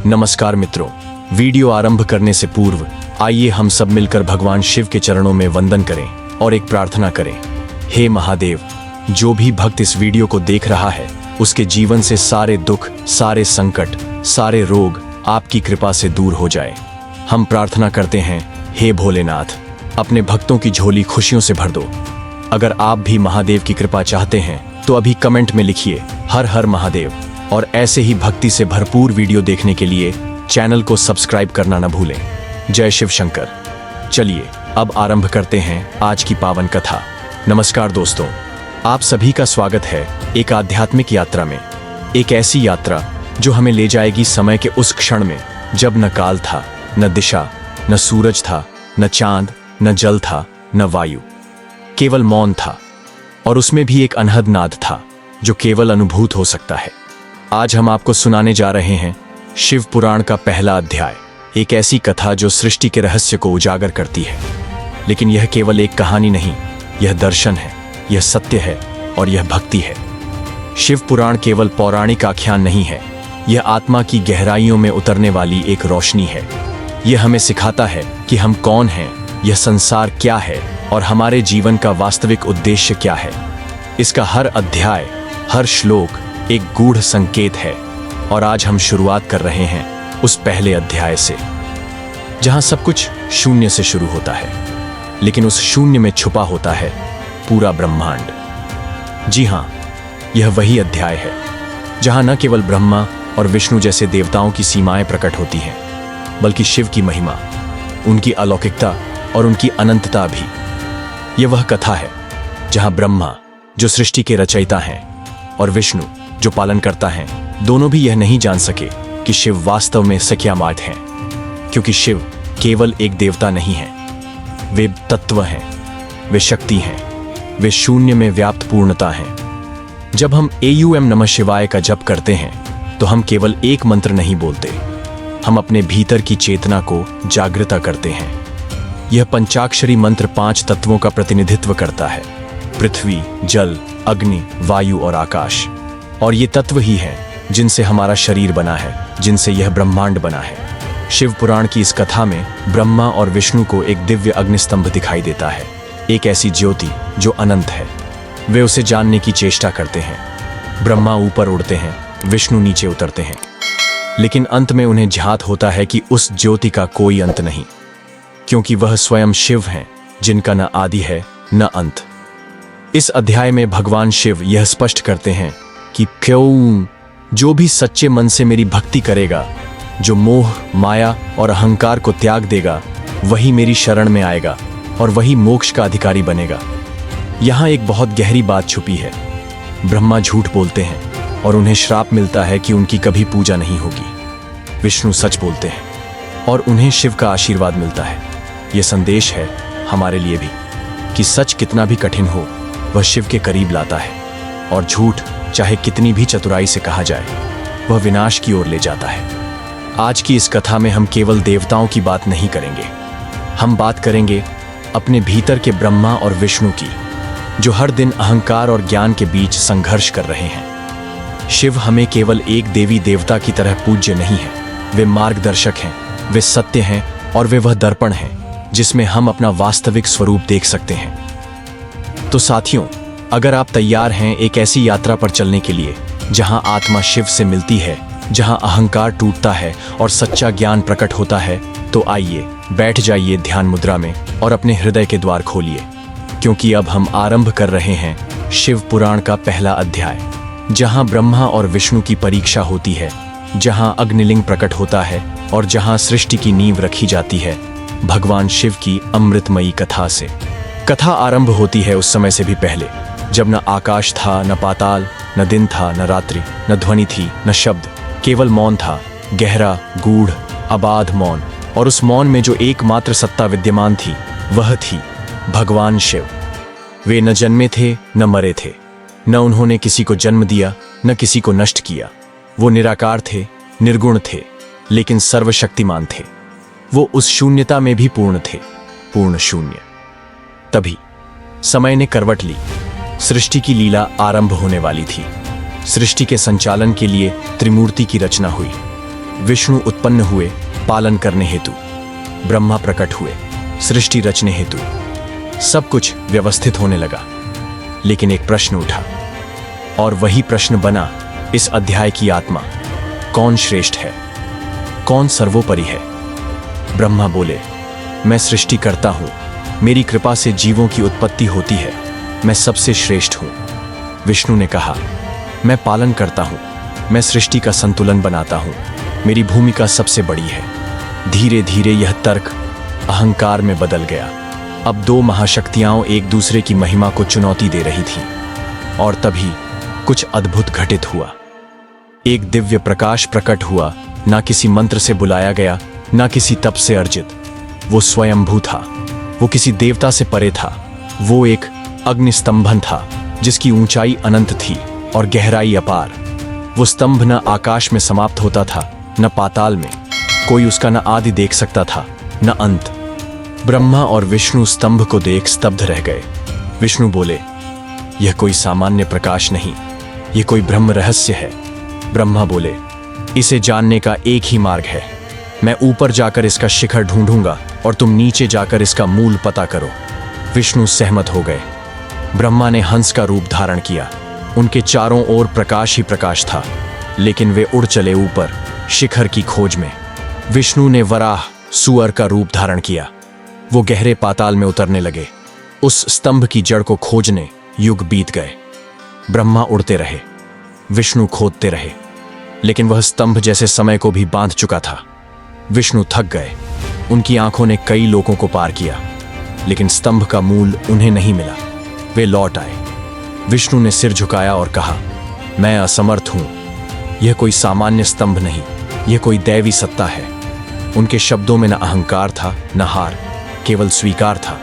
नमस्कार मित्रों, वीडियो आरंभ करने से पूर्व आइए हम सब मिलकर भगवान शिव के चरणों में वंदन करें और एक प्रार्थना करें। हे महादेव, जो भी भक्त इस वीडियो को देख रहा है उसके जीवन से सारे दुख, सारे संकट, सारे रोग आपकी कृपा से दूर हो जाए। हम प्रार्थना करते हैं, हे भोलेनाथ, अपने भक्तों की झोली खुशियों से भर दो। अगर आप भी महादेव की कृपा चाहते हैं तो अभी कमेंट में लिखिए हर हर महादेव, और ऐसे ही भक्ति से भरपूर वीडियो देखने के लिए चैनल को सब्सक्राइब करना न भूलें। जय शिव शंकर। चलिए अब आरंभ करते हैं आज की पावन कथा। नमस्कार दोस्तों, आप सभी का स्वागत है एक आध्यात्मिक यात्रा में। एक ऐसी यात्रा जो हमें ले जाएगी समय के उस क्षण में जब न काल था, न दिशा, न सूरज था, न चांद, न जल था, न वायु, केवल मौन था। और उसमें भी एक अनहद नाद था जो केवल अनुभूत हो सकता है। आज हम आपको सुनाने जा रहे हैं शिव पुराण का पहला अध्याय, एक ऐसी कथा जो सृष्टि के रहस्य को उजागर करती है। लेकिन यह केवल एक कहानी नहीं, यह दर्शन है, यह सत्य है और यह भक्ति है। शिव पुराण केवल पौराणिक आख्यान नहीं है, यह आत्मा की गहराइयों में उतरने वाली एक रोशनी है। यह हमें सिखाता है कि हम कौन हैं, यह संसार क्या है और हमारे जीवन का वास्तविक उद्देश्य क्या है। इसका हर अध्याय, हर श्लोक एक गूढ़ संकेत है। और आज हम शुरुआत कर रहे हैं उस पहले अध्याय से जहां सब कुछ शून्य से शुरू होता है, लेकिन उस शून्य में छुपा होता है पूरा ब्रह्मांड। जी हां, यह वही अध्याय है जहां न केवल ब्रह्मा और विष्णु जैसे देवताओं की सीमाएं प्रकट होती हैं, बल्कि शिव की महिमा, उनकी अलौकिकता और उनकी अनंतता भी। यह वह कथा है जहां ब्रह्मा, जो सृष्टि के रचयिता हैं, और विष्णु, जो पालन करता है, दोनों भी यह नहीं जान सके कि शिव वास्तव में सख्यामार्थ हैं। क्योंकि शिव केवल एक देवता नहीं है, वे तत्व हैं, वे शक्ति हैं, वे शून्य में व्याप्त पूर्णता हैं। जब हम AUM नमः शिवाय का जप करते हैं तो हम केवल एक मंत्र नहीं बोलते, हम अपने भीतर की चेतना को जागृत करते हैं। यह पंचाक्षरी मंत्र 5 तत्वों का प्रतिनिधित्व करता है: पृथ्वी, जल, अग्नि, वायु और आकाश। और ये तत्व ही हैं जिनसे हमारा शरीर बना है, जिनसे यह ब्रह्मांड बना है। शिव पुराण की इस कथा में ब्रह्मा और विष्णु को एक दिव्य अग्निस्तंभ दिखाई देता है, एक ऐसी ज्योति जो अनंत है। वे उसे जानने की चेष्टा करते हैं। ब्रह्मा ऊपर उड़ते हैं, विष्णु नीचे उतरते हैं, लेकिन अंत में उन्हें ज्ञात होता है कि उस ज्योति का कोई अंत नहीं, क्योंकि वह स्वयं शिव हैं, जिनका न आदि है न अंत। इस अध्याय में भगवान शिव यह स्पष्ट करते हैं कि क्यों जो भी सच्चे मन से मेरी भक्ति करेगा, जो मोह, माया और अहंकार को त्याग देगा, वही मेरी शरण में आएगा और वही मोक्ष का अधिकारी बनेगा। यहाँ एक बहुत गहरी बात छुपी है। ब्रह्मा झूठ बोलते हैं और उन्हें श्राप मिलता है कि उनकी कभी पूजा नहीं होगी। विष्णु सच बोलते हैं और उन्हें शिव का आशीर्वाद मिलता है। यह संदेश है हमारे लिए भी कि सच कितना भी कठिन हो, वह शिव के करीब लाता है, और झूठ चाहे कितनी भी चतुराई से कहा जाए, वह विनाश की ओर ले जाता है। आज की इस कथा में हम केवल देवताओं की बात नहीं करेंगे, हम बात करेंगे अपने भीतर के ब्रह्मा और विष्णु की, जो हर दिन अहंकार और ज्ञान के बीच संघर्ष कर रहे हैं। शिव हमें केवल एक देवी देवता की तरह पूज्य नहीं है, वे मार्गदर्शक हैं, वे सत्य हैं और वे वह दर्पण हैं जिसमें हम अपना वास्तविक स्वरूप देख सकते हैं। तो साथियों, अगर आप तैयार हैं एक ऐसी यात्रा पर चलने के लिए जहां आत्मा शिव से मिलती है, जहां अहंकार टूटता है और सच्चा ज्ञान प्रकट होता है, तो आइए बैठ जाइए ध्यान मुद्रा में और अपने हृदय के द्वार खोलिए, क्योंकि अब हम आरंभ कर रहे हैं शिव पुराण का पहला अध्याय, जहां ब्रह्मा और विष्णु की परीक्षा होती है, जहां अग्निलिंग प्रकट होता है और जहां सृष्टि की नींव रखी जाती है भगवान शिव की अमृतमयी कथा से। कथा आरंभ होती है उस समय से भी पहले, जब न आकाश था, न पाताल, न दिन था, न रात्रि, न ध्वनि थी, न शब्द, केवल मौन था, गहरा, गूढ़, अबाध मौन। और उस मौन में जो एकमात्र सत्ता विद्यमान थी, वह थी भगवान शिव। वे न जन्मे थे न मरे थे, न उन्होंने किसी को जन्म दिया न किसी को नष्ट किया। वो निराकार थे, निर्गुण थे, लेकिन सर्वशक्तिमान थे। वो उस शून्यता में भी पूर्ण थे, पूर्ण शून्य। तभी समय ने करवट ली, सृष्टि की लीला आरंभ होने वाली थी। सृष्टि के संचालन के लिए त्रिमूर्ति की रचना हुई। विष्णु उत्पन्न हुए पालन करने हेतु, ब्रह्मा प्रकट हुए सृष्टि रचने हेतु। सब कुछ व्यवस्थित होने लगा, लेकिन एक प्रश्न उठा, और वही प्रश्न बना इस अध्याय की आत्मा। कौन श्रेष्ठ है, कौन सर्वोपरि है? ब्रह्मा बोले, मैं सृष्टि करता हूं, मेरी कृपा से जीवों की उत्पत्ति होती है, मैं सबसे श्रेष्ठ हूं। विष्णु ने कहा, मैं पालन करता हूं, मैं सृष्टि का संतुलन बनाता हूं, मेरी भूमिका सबसे बड़ी है। धीरे धीरे यह तर्क अहंकार में बदल गया। अब दो महाशक्तियां एक दूसरे की महिमा को चुनौती दे रही थीं, और तभी कुछ अद्भुत घटित हुआ। एक दिव्य प्रकाश प्रकट हुआ, ना किसी मंत्र से बुलाया गया, ना किसी तप से अर्जित। वो स्वयंभू था, वो किसी देवता से परे था। वो एक अग्निस्तंभन था, जिसकी ऊंचाई अनंत थी और गहराई अपार। वो स्तंभ न आकाश में समाप्त होता था, न पाताल में। कोई उसका न आदि देख सकता था, न अंत। ब्रह्मा और विष्णु स्तंभ को देख स्तब्ध रह गए। विष्णु बोले, यह कोई सामान्य प्रकाश नहीं, यह कोई ब्रह्म रहस्य है। ब्रह्मा बोले, इसे जानने का एक ही मार्ग है, मैं ऊपर जाकर इसका शिखर ढूंढूंगा और तुम नीचे जाकर इसका मूल पता करो। विष्णु सहमत हो गए। ब्रह्मा ने हंस का रूप धारण किया, उनके चारों ओर प्रकाश ही प्रकाश था, लेकिन वे उड़ चले ऊपर शिखर की खोज में। विष्णु ने वराह सुअर का रूप धारण किया, वो गहरे पाताल में उतरने लगे। उस स्तंभ की जड़ को खोजने युग बीत गए। ब्रह्मा उड़ते रहे, विष्णु खोदते रहे, लेकिन वह स्तंभ जैसे समय को भी बांध चुका था। विष्णु थक गए, उनकी आंखों ने कई लोगों को पार किया, लेकिन स्तंभ का मूल उन्हें नहीं मिला। वे लौट आए। विष्णु ने सिर झुकाया और कहा, मैं असमर्थ हूं, यह कोई सामान्य स्तंभ नहीं, यह कोई दैवी सत्ता है। उनके शब्दों में न अहंकार था, न हार, केवल स्वीकार था।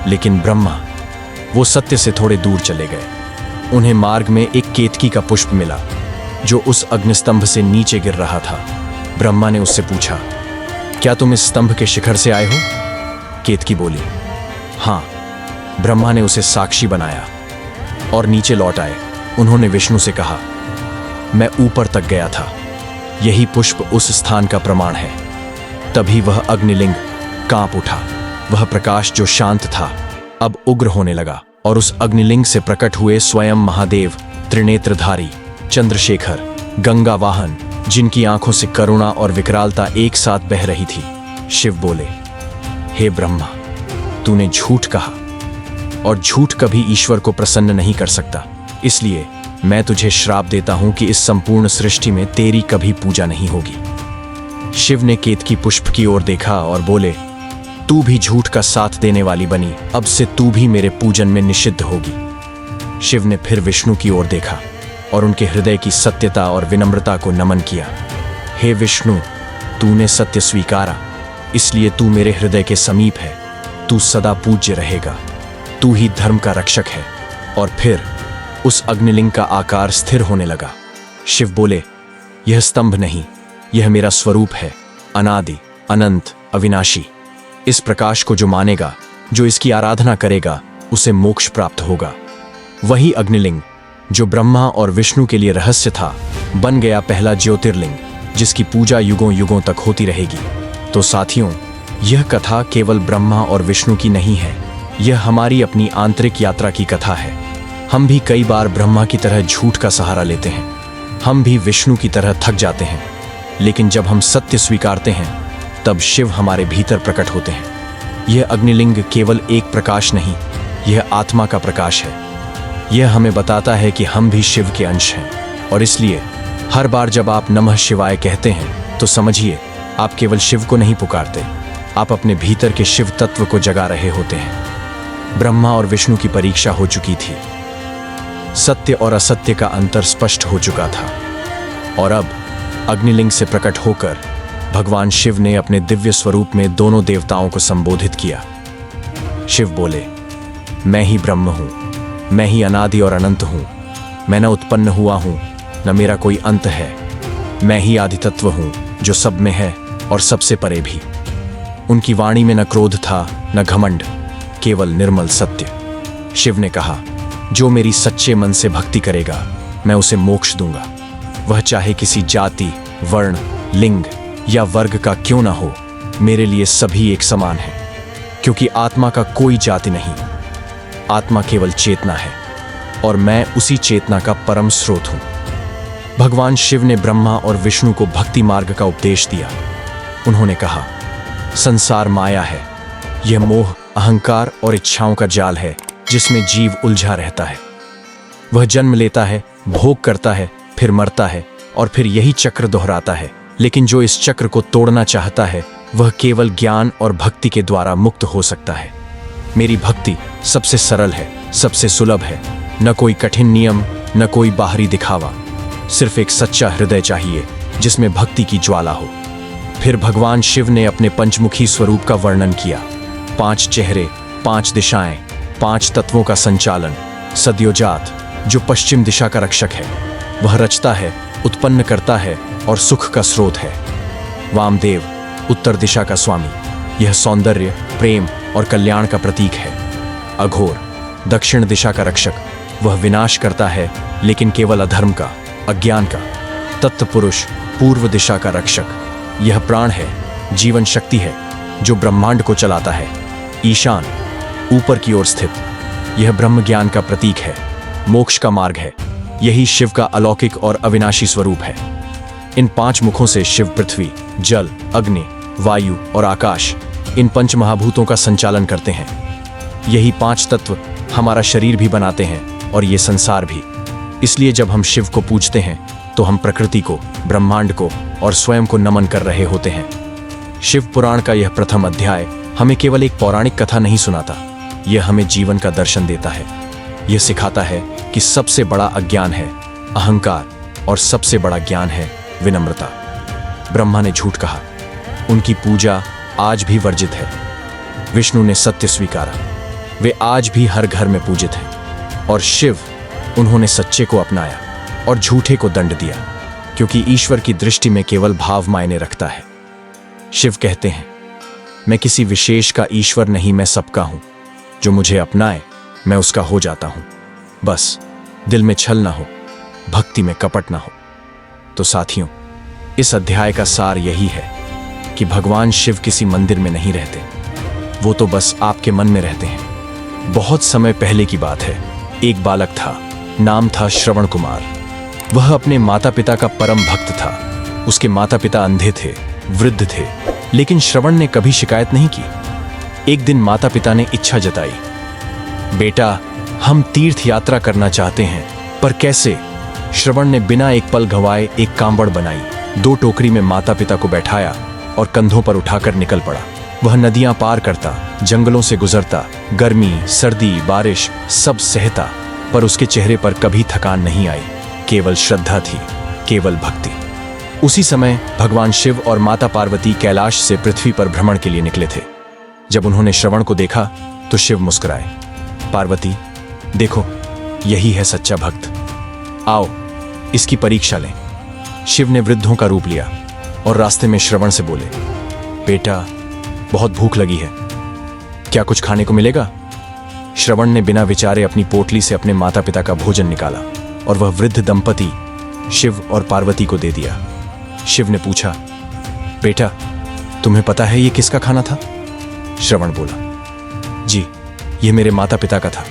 लेकिन ब्रह्मा वो सत्य से थोड़े दूर चले गए। उन्हें मार्ग में एक केतकी का पुष्प मिला, जो उस अग्निस्तंभ से नीचे गिर रहा था। ब्रह्मा ने उससे पूछा, क्या तुम इस स्तंभ के शिखर से आए हो? केतकी बोली, हां। ब्रह्मा ने उसे साक्षी बनाया और नीचे लौट आए। उन्होंने विष्णु से कहा, मैं ऊपर तक गया था, यही पुष्प उस स्थान का प्रमाण है। तभी वह अग्निलिंग कांप उठा। वह प्रकाश जो शांत था अब उग्र होने लगा, और उस अग्निलिंग से प्रकट हुए स्वयं महादेव, त्रिनेत्रधारी, चंद्रशेखर, गंगा वाहन, जिनकी आंखों से करुणा और विकरालता एक साथ बह रही थी। शिव बोले, हे ब्रह्मा, तूने झूठ कहा, और झूठ कभी ईश्वर को प्रसन्न नहीं कर सकता। इसलिए मैं तुझे श्राप देता हूं कि इस संपूर्ण सृष्टि में तेरी कभी पूजा नहीं होगी। शिव ने केतकी पुष्प की ओर देखा और बोले, तू भी झूठ का साथ देने वाली बनी, अब से तू भी मेरे पूजन में निषिद्ध होगी। शिव ने फिर विष्णु की ओर देखा और उनके हृदय की सत्यता और विनम्रता को नमन किया। हे विष्णु, तूने सत्य स्वीकारा, इसलिए तू मेरे हृदय के समीप है, तू सदा पूज्य रहेगा, तू ही धर्म का रक्षक है। और फिर उस अग्निलिंग का आकार स्थिर होने लगा। शिव बोले, यह स्तंभ नहीं, यह मेरा स्वरूप है, अनादि, अनंत, अविनाशी। इस प्रकाश को जो मानेगा, जो इसकी आराधना करेगा, उसे मोक्ष प्राप्त होगा। वही अग्निलिंग जो ब्रह्मा और विष्णु के लिए रहस्य था, बन गया पहला ज्योतिर्लिंग, जिसकी पूजा युगों युगों तक होती रहेगी। तो साथियों, यह कथा केवल ब्रह्मा और विष्णु की नहीं है, यह हमारी अपनी आंतरिक यात्रा की कथा है। हम भी कई बार ब्रह्मा की तरह झूठ का सहारा लेते हैं, हम भी विष्णु की तरह थक जाते हैं, लेकिन जब हम सत्य स्वीकारते हैं, तब शिव हमारे भीतर प्रकट होते हैं। यह अग्निलिंग केवल एक प्रकाश नहीं, यह आत्मा का प्रकाश है। यह हमें बताता है कि हम भी शिव के अंश हैं, और इसलिए हर बार जब आप नमः शिवाय कहते हैं, तो समझिए आप केवल शिव को नहीं पुकारते, आप अपने भीतर के शिव तत्व को जगा रहे होते हैं। ब्रह्मा और विष्णु की परीक्षा हो चुकी थी, सत्य और असत्य का अंतर स्पष्ट हो चुका था, और अब अग्निलिंग से प्रकट होकर भगवान शिव ने अपने दिव्य स्वरूप में दोनों देवताओं को संबोधित किया। शिव बोले, मैं ही ब्रह्म हूं, मैं ही अनादि और अनंत हूं, मैं न उत्पन्न हुआ हूं, न मेरा कोई अंत है, मैं ही आदि तत्व हूं जो सब में है और सबसे परे भी। उनकी वाणी में न क्रोध था, न घमंड, केवल निर्मल सत्य। शिव ने कहा, जो मेरी सच्चे मन से भक्ति करेगा, मैं उसे मोक्ष दूंगा, वह चाहे किसी जाति, वर्ण लिंग या वर्ग का क्यों ना हो, मेरे लिए सभी एक समान है, क्योंकि आत्मा का कोई जाति नहीं। आत्मा केवल चेतना है और मैं उसी चेतना का परम स्रोत हूं। भगवान शिव ने ब्रह्मा और विष्णु को भक्ति मार्ग का उपदेश दिया। उन्होंने कहा, संसार माया है, यह मोह, अहंकार और इच्छाओं का जाल है जिसमें जीव उलझा रहता है। वह जन्म लेता है, भोग करता है, फिर मरता है और फिर यही चक्र दोहराता है। लेकिन जो इस चक्र को तोड़ना चाहता है वह केवल ज्ञान और भक्ति के द्वारा मुक्त हो सकता है। मेरी भक्ति सबसे सरल है, सबसे सुलभ है। न कोई कठिन नियम, न कोई बाहरी दिखावा, सिर्फ एक सच्चा हृदय चाहिए जिसमें भक्ति की ज्वाला हो। फिर भगवान शिव ने अपने पंचमुखी स्वरूप का वर्णन किया। 5 चेहरे, 5 दिशाएं, 5 तत्वों का संचालन। सद्योजात जो पश्चिम दिशा का रक्षक है, वह रचता है, उत्पन्न करता है और सुख का स्रोत है। वामदेव उत्तर दिशा का स्वामी, यह सौंदर्य, प्रेम और कल्याण का प्रतीक है। अघोर दक्षिण दिशा का रक्षक, वह विनाश करता है लेकिन केवल अधर्म का, अज्ञान का। तत्पुरुष पूर्व दिशा का रक्षक, यह प्राण है, जीवन शक्ति है जो ब्रह्मांड को चलाता है। ईशान ऊपर की ओर स्थित, यह ब्रह्म ज्ञान का प्रतीक है, मोक्ष का मार्ग है। यही शिव का अलौकिक और अविनाशी स्वरूप है। इन 5 मुखों से शिव पृथ्वी, जल, अग्नि, वायु और आकाश, इन 5 महाभूतों का संचालन करते हैं। यही 5 तत्व हमारा शरीर भी बनाते हैं और ये संसार भी। इसलिए जब हम शिव को पूजते हैं तो हम प्रकृति को, ब्रह्मांड को और स्वयं को नमन कर रहे होते हैं। शिव पुराण का यह प्रथम अध्याय हमें केवल एक पौराणिक कथा नहीं सुनाता, यह हमें जीवन का दर्शन देता है। यह सिखाता है कि सबसे बड़ा अज्ञान है अहंकार और सबसे बड़ा ज्ञान है विनम्रता। ब्रह्मा ने झूठ कहा, उनकी पूजा आज भी वर्जित है। विष्णु ने सत्य स्वीकारा, वे आज भी हर घर में पूजित हैं। और शिव, उन्होंने सच्चे को अपनाया और झूठे को दंड दिया, क्योंकि ईश्वर की दृष्टि में केवल भाव मायने रखता है। शिव कहते हैं, मैं किसी विशेष का ईश्वर नहीं, मैं सबका हूं। जो मुझे अपनाए मैं उसका हो जाता हूं। बस दिल में छल ना हो, भक्ति में कपट ना हो। तो साथियों, इस अध्याय का सार यही है कि भगवान शिव किसी मंदिर में नहीं रहते, वो तो बस आपके मन में रहते हैं। बहुत समय पहले की बात है, एक बालक था, नाम था श्रवण कुमार। वह अपने माता पिता का परम भक्त था। उसके माता पिता अंधे थे, वृद्ध थे, लेकिन श्रवण ने कभी शिकायत नहीं की। एक दिन माता पिता ने इच्छा जताई, बेटा हम तीर्थ यात्रा करना चाहते हैं, पर कैसे? श्रवण ने बिना एक पल गंवाए एक कांवड़ बनाई, 2 टोकरी में माता पिता को बैठाया और कंधों पर उठाकर निकल पड़ा। वह नदियां पार करता, जंगलों से गुजरता, गर्मी, सर्दी, बारिश सब सहता, पर उसके चेहरे पर कभी थकान नहीं आई। केवल श्रद्धा थी, केवल भक्ति। उसी समय भगवान शिव और माता पार्वती कैलाश से पृथ्वी पर भ्रमण के लिए निकले थे। जब उन्होंने श्रवण को देखा तो शिव मुस्कुराए, पार्वती देखो, यही है सच्चा भक्त, आओ इसकी परीक्षा लें। शिव ने वृद्धों का रूप लिया और रास्ते में श्रवण से बोले, बेटा बहुत भूख लगी है, क्या कुछ खाने को मिलेगा? श्रवण ने बिना विचारे अपनी पोटली से अपने माता पिता का भोजन निकाला और वह वृद्ध दंपति शिव और पार्वती को दे दिया। शिव ने पूछा, बेटा तुम्हें पता है ये किसका खाना था? श्रवण बोला, जी ये मेरे माता पिता का था,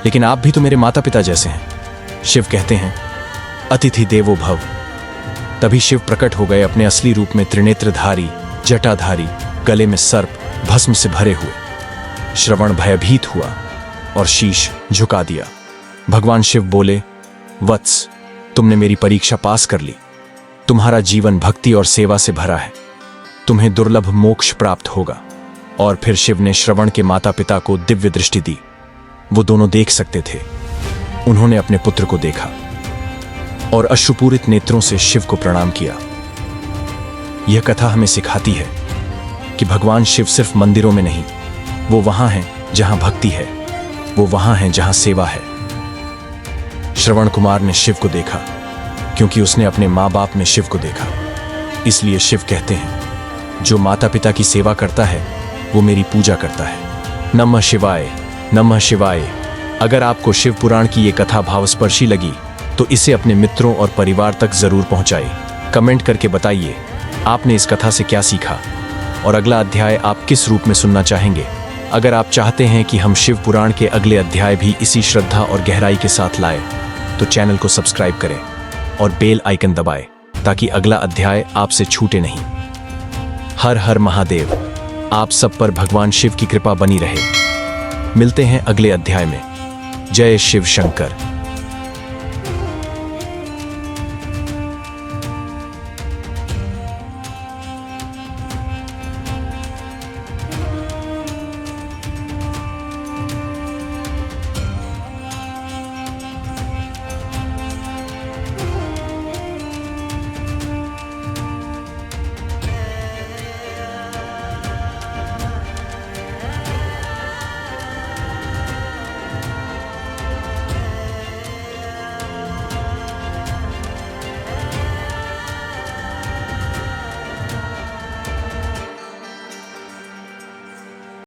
लेकिन आप भी तो मेरे माता पिता जैसे हैं। शिव कहते हैं, अतिथि देवो भव। तभी शिव प्रकट हो गए अपने असली रूप में, त्रिनेत्रधारी, जटाधारी, गले में सर्प, भस्म से भरे हुए। श्रवण भयभीत हुआ और शीश झुका दिया। भगवान शिव बोले, वत्स तुमने मेरी परीक्षा पास कर ली, तुम्हारा जीवन भक्ति और सेवा से भरा है, तुम्हें दुर्लभ मोक्ष प्राप्त होगा। और फिर शिव ने श्रवण के माता पिता को दिव्य दृष्टि दी। वो दोनों देख सकते थे। उन्होंने अपने पुत्र को देखा और अश्रुपूरित नेत्रों से शिव को प्रणाम किया। यह कथा हमें सिखाती है कि भगवान शिव सिर्फ मंदिरों में नहीं, वो वहां हैं जहां भक्ति है, वो वहां हैं जहां सेवा है। श्रवण कुमार ने शिव को देखा क्योंकि उसने अपने माँ बाप में शिव को देखा। इसलिए शिव कहते हैं, जो माता पिता की सेवा करता है वो मेरी पूजा करता है। नमः शिवाय, नमः शिवाय। अगर आपको शिव पुराण की ये कथा भावस्पर्शी लगी तो इसे अपने मित्रों और परिवार तक जरूर पहुंचाइए। कमेंट करके बताइए आपने इस कथा से क्या सीखा और अगला अध्याय आप किस रूप में सुनना चाहेंगे। अगर आप चाहते हैं कि हम शिव पुराण के अगले अध्याय भी इसी श्रद्धा और गहराई के साथ लाए तो चैनल को सब्सक्राइब करें और बेल आइकन दबाएं ताकि अगला अध्याय आपसे छूटे नहीं। हर हर महादेव। आप सब पर भगवान शिव की कृपा बनी रहे। मिलते हैं अगले अध्याय में। जय शिव शंकर।